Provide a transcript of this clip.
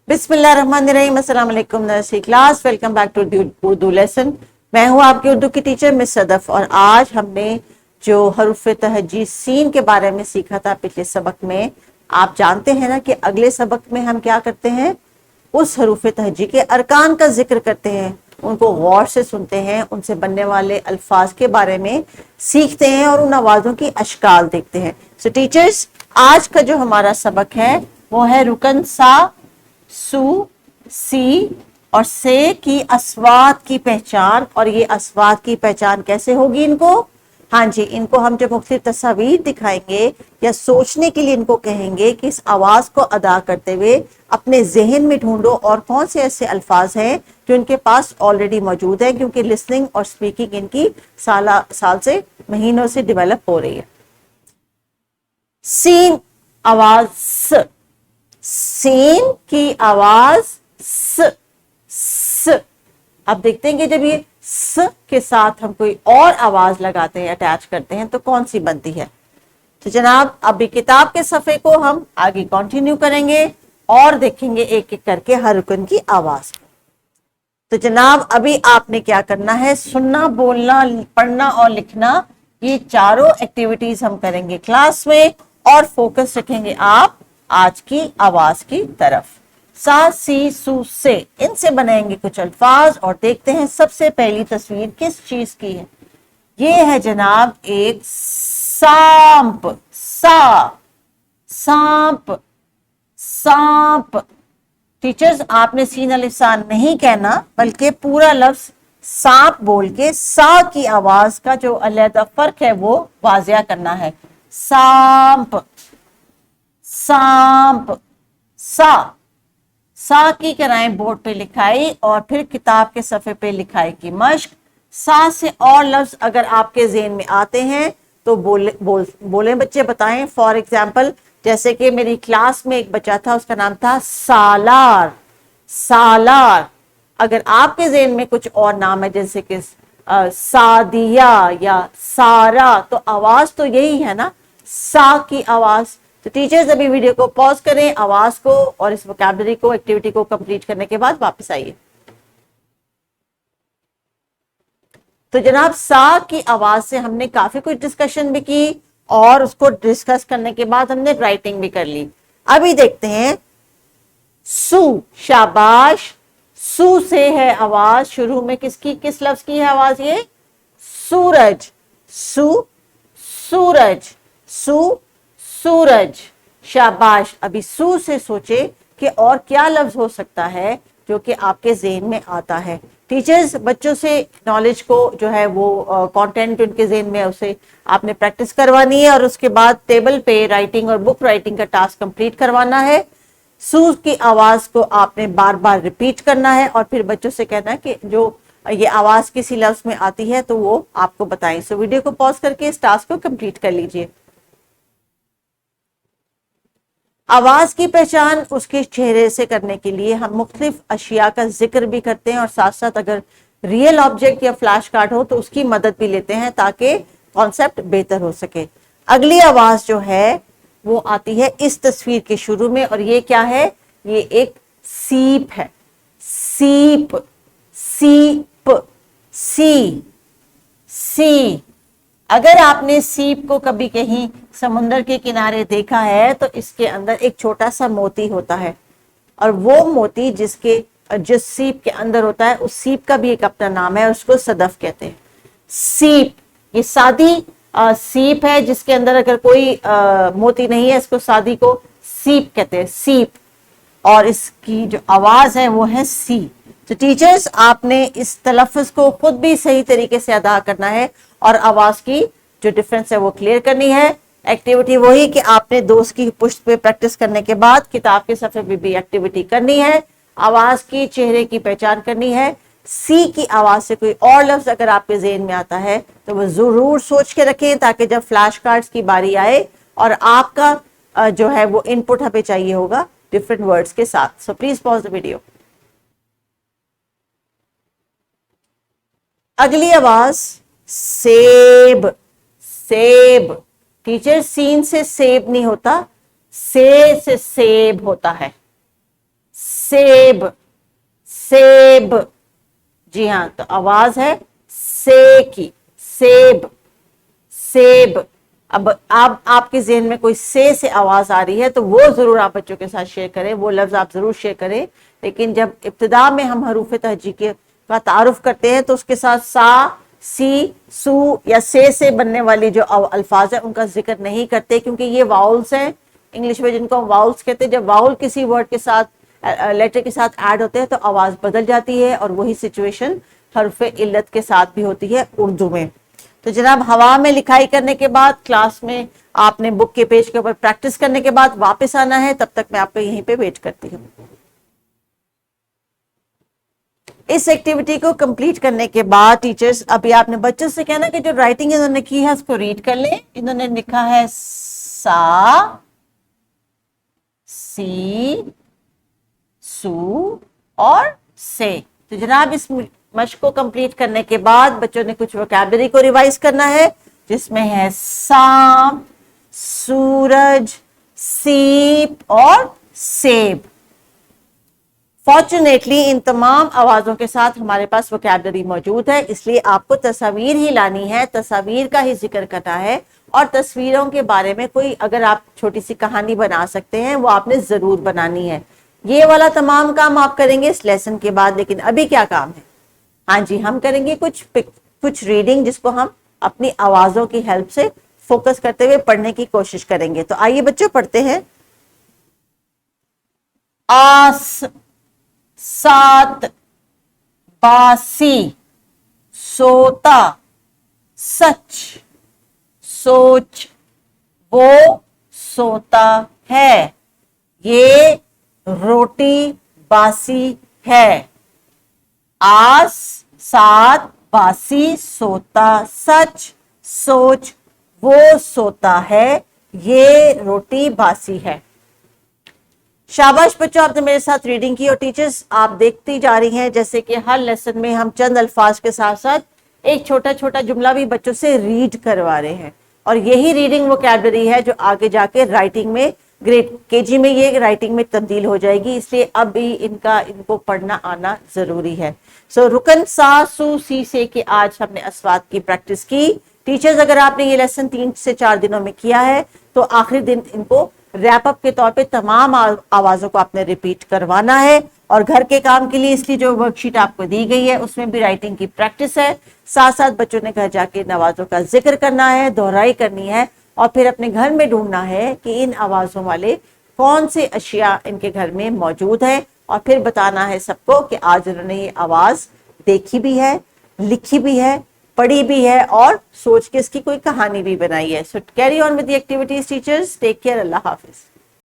बिस्मिल्लाहिर्रहमानिर्रहीम। अस्सलाम वालेकुम nursery class, welcome back to Urdu lesson. मैं हूँ आपकी उर्दू की टीचर मिस सदफ और आज हमने जो हरूफ तहजी सीन के बारे में सीखा था पिछले सबक में, आप जानते हैं ना कि अगले सबक में हम क्या करते हैं, उस हरूफ तहजी के अरकान का जिक्र करते हैं, उनको गौर से सुनते हैं, उनसे बनने वाले अल्फाज के बारे में सीखते हैं और उन आवाज़ों की अशकाल देखते हैं। सो टीचर्स, आज का जो हमारा सबक है वो है रुकन सा, सू, सी और से की अस्वात की पहचान। और ये अस्वात की पहचान कैसे होगी इनको? हाँ जी, इनको हम जब मुख्तलिफ तस्वीर दिखाएंगे या सोचने के लिए इनको कहेंगे कि इस आवाज को अदा करते हुए अपने जहन में ढूंढो और कौन से ऐसे अल्फाज हैं जो इनके पास ऑलरेडी मौजूद है, क्योंकि लिसनिंग और स्पीकिंग इनकी साल से महीनों से डेवलप हो रही है। सीन आवाज स, सीन की आवाज स। अब देखते हैं कि जब ये स के साथ हम कोई और आवाज लगाते हैं, अटैच करते हैं, तो कौन सी बनती है। तो जनाब, अभी किताब के सफे को हम आगे कंटिन्यू करेंगे और देखेंगे एक एक करके हर रुकन की आवाज। तो जनाब, अभी आपने क्या करना है, सुनना, बोलना, पढ़ना और लिखना, ये चारों एक्टिविटीज हम करेंगे क्लास में और फोकस रखेंगे आप आज की आवाज की तरफ। सा, सी, सू, से, इनसे बनाएंगे कुछ अल्फाज और देखते हैं सबसे पहली तस्वीर किस चीज की है। ये है जनाब एक सांप। सांप, सांप। टीचर्स, आपने सीन अलिफ सा नहीं कहना, बल्कि पूरा लफ्ज सांप बोल के सा की आवाज का जो अलग फर्क है वो वाजिया करना है। सांप, सांप। सा की कराएं बोर्ड पे लिखाई और फिर किताब के सफे पे लिखाई की मश्क। सा से और लफ्ज अगर आपके ज़हन में आते हैं तो बोले बच्चे, बताएं। फॉर एग्जाम्पल, जैसे कि मेरी क्लास में एक बच्चा था, उसका नाम था सालार। सालार। अगर आपके ज़हन में कुछ और नाम है जैसे कि सादिया या सारा, तो आवाज तो यही है ना, सा की आवाज। तो टीचर्स, अभी वीडियो को पॉज करें, आवाज को और इस वोकैबुलरी को, एक्टिविटी को कंप्लीट करने के बाद वापस आइए। तो जनाब, सा की आवाज से हमने काफी कुछ डिस्कशन भी की और उसको डिस्कस करने के बाद हमने राइटिंग भी कर ली। अभी देखते हैं सू। शाबाश। सू से है आवाज शुरू में, किसकी, किस लफ्ज की है आवाज? ये सूरज। सू, सूरज। सू, सूरज। शाबाश। अभी सू से सोचे कि और क्या लफ्ज हो सकता है जो कि आपके ज़हन में आता है। टीचर्स, बच्चों से नॉलेज को जो है वो कंटेंट उनके ज़हन में, उसे आपने प्रैक्टिस करवानी है और उसके बाद टेबल पे राइटिंग और बुक राइटिंग का टास्क कंप्लीट करवाना है। सू की आवाज को आपने बार बार रिपीट करना है और फिर बच्चों से कहना है कि जो ये आवाज किसी लफ्ज में आती है तो वो आपको बताएं। सो वीडियो को पॉज करके इस टास्क को कंप्लीट कर लीजिए। आवाज की पहचान उसके चेहरे से करने के लिए हम मुख्तलिफ अशिया का जिक्र भी करते हैं और साथ साथ अगर रियल ऑब्जेक्ट या फ्लैश कार्ड हो तो उसकी मदद भी लेते हैं ताकि कॉन्सेप्ट बेहतर हो सके। अगली आवाज जो है वो आती है इस तस्वीर के शुरू में और ये क्या है? ये एक सीप है। सीप, सीप, सी, सी। अगर आपने सीप को कभी कहीं समुद्र के किनारे देखा है तो इसके अंदर एक छोटा सा मोती होता है और वो मोती जिस सीप के अंदर होता है, उस सीप का भी एक अपना नाम है, उसको सदफ कहते हैं। सीप, ये सादी सीप है जिसके अंदर अगर कोई मोती नहीं है, इसको सादी को सीप कहते हैं, सीप। और इसकी जो आवाज है वो है सी। तो टीचर्स, आपने इस तलफ़ुज़ को खुद भी सही तरीके से अदा करना है और आवाज की जो डिफरेंस है वो क्लियर करनी है। एक्टिविटी वही कि आपने दोस्त की पुश्त पे प्रैक्टिस करने के बाद किताब के सफे पे भी एक्टिविटी करनी है, आवाज की, चेहरे की पहचान करनी है। सी की आवाज से कोई और लफ्ज अगर आपके ज़हन में आता है तो वो जरूर सोच के रखें ताकि जब फ्लैश कार्ड्स की बारी आए और आपका जो है वो इनपुट हमें चाहिए होगा डिफरेंट वर्ड्स के साथ। So please pause the video. अगली आवाज सेब। सेब। टीचर, सीन से सेब नहीं होता, से सेब होता है। सेब, सेब, जी हाँ, तो आवाज है से की, सेब, सेब। अब आपके ज़हन में कोई से आवाज आ रही है तो वो जरूर आप बच्चों के साथ शेयर करें, वो लफ्ज आप जरूर शेयर करें। लेकिन जब इब्तिदा में हम हरूफ तहजी का तारुफ करते हैं तो उसके साथ सा, सी, सू या से बनने वाली जो अल्फाज है उनका जिक्र नहीं करते, क्योंकि ये वाउल्स हैं इंग्लिश में जिनको हम वाउल्स कहते हैं। जब वाउल किसी वर्ड के साथ, लेटर के साथ ऐड होते हैं तो आवाज बदल जाती है, और वही सिचुएशन हरफ इल्लत के साथ भी होती है उर्दू में। तो जनाब, हवा में लिखाई करने के बाद क्लास में आपने बुक के पेज के ऊपर प्रैक्टिस करने के बाद वापस आना है, तब तक मैं आपको यहीं पे वेट करती हूँ। इस एक्टिविटी को कंप्लीट करने के बाद टीचर्स, अभी आपने बच्चों से कहना कि जो राइटिंग इन्होंने की है उसको रीड कर लें। इन्होंने लिखा है सा, सी, सू और से। तो जनाब, इस मश्क को कंप्लीट करने के बाद बच्चों ने कुछ वोकैबुलरी को रिवाइज करना है, जिसमें है सांप, सूरज, सीप और सेब। फॉर्चुनेटली इन तमाम आवाजों के साथ हमारे पास वोकैबुलरी मौजूद है, इसलिए आपको तस्वीर ही लानी है, तस्वीर का ही जिक्र करना है, और तस्वीरों के बारे में कोई अगर आप छोटी सी कहानी बना सकते हैं वो आपने जरूर बनानी है। ये वाला तमाम काम आप करेंगे इस लेसन के बाद। लेकिन अभी क्या काम है? हाँ जी, हम करेंगे कुछ रीडिंग जिसको हम अपनी आवाजों की हेल्प से फोकस करते हुए पढ़ने की कोशिश करेंगे। तो आइए बच्चों, पढ़ते हैं। आस, सात, बासी, सोता, सच, सोच, वो सोता है, ये रोटी बासी है। आस, सात, बासी, सोता, सच, सोच, वो सोता है, ये रोटी बासी है। शाबाश बच्चों, आपने मेरे साथ रीडिंग की, और टीचर्स आप देखती जा रही हैं जैसे कि हर लेसन में हम चंद अल्फाज के साथ साथ एक छोटा छोटा जुमला भी बच्चों से रीड करवा रहे हैं, और यही रीडिंग वोकैबुलरी है जो आगे जाके राइटिंग में, ग्रेड केजी में ये राइटिंग में तब्दील हो जाएगी। इसलिए अब भी इनको पढ़ना आना जरूरी है। सो रुकन, सा, सू, सी, से के आज हमने अस्वात की प्रैक्टिस की। टीचर्स, अगर आपने ये लेसन 3 से 4 दिनों में किया है तो आखिरी दिन इनको रैप अप के तौर पे तमाम आवाजों को आपने रिपीट करवाना है। और घर के काम के लिए इसलिए जो वर्कशीट आपको दी गई है उसमें भी राइटिंग की प्रैक्टिस है, साथ साथ बच्चों ने घर जाके इन आवाजों का जिक्र करना है, दोहराई करनी है, और फिर अपने घर में ढूंढना है कि इन आवाजों वाले कौन से अशिया इनके घर में मौजूद है, और फिर बताना है सबको कि आज उन्होंने ये आवाज देखी भी है, लिखी भी है, पढ़ी भी है, और सोच के इसकी कोई कहानी भी बनाई है। So carry on with the activities teachers, take care, अल्लाह हाफिज।